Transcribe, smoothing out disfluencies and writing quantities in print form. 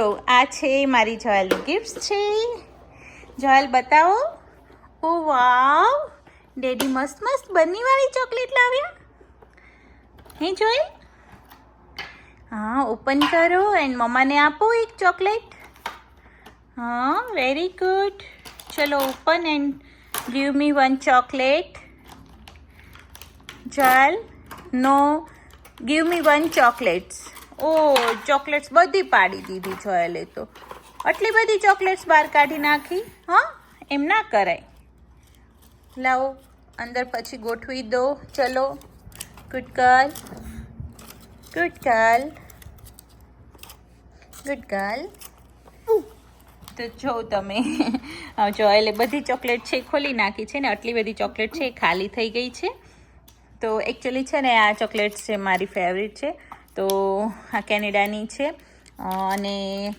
તો આ છે મારી જોયલની ગિફ્ટ છે. જોયલ બતાવો. ઓ વાવ, ડેડી મસ્ત મસ્ત બનીવાળી ચોકલેટ લાવ્યા. હે જોયલ? હા, ઓપન કરો એન્ડ મમ્માને આપો એક ચોકલેટ. હા, વેરી ગુડ. ચલો open and give me one chocolate. Joyal, no, give me one chocolates. ઓ, ચોકલેટ્સ બધી પાડી દીધી જોયલે તો. આટલી બધી ચોકલેટ્સ બહાર કાઢી નાખી. હા, એમ ના કરાય. લાવો અંદર પછી ગોઠવી દો. ચલો, good girl, good girl, good girl. તો જો તમે જોયલે બધી ચોકલેટ છે ખોલી નાખી છે ને આટલી બધી ચોકલેટ છે એ ખાલી થઈ ગઈ છે. તો એકચ્યુઅલી છે ને આ ચોકલેટ્સ છે મારી ફેવરિટ છે. તો આ કેનેડાની છે અને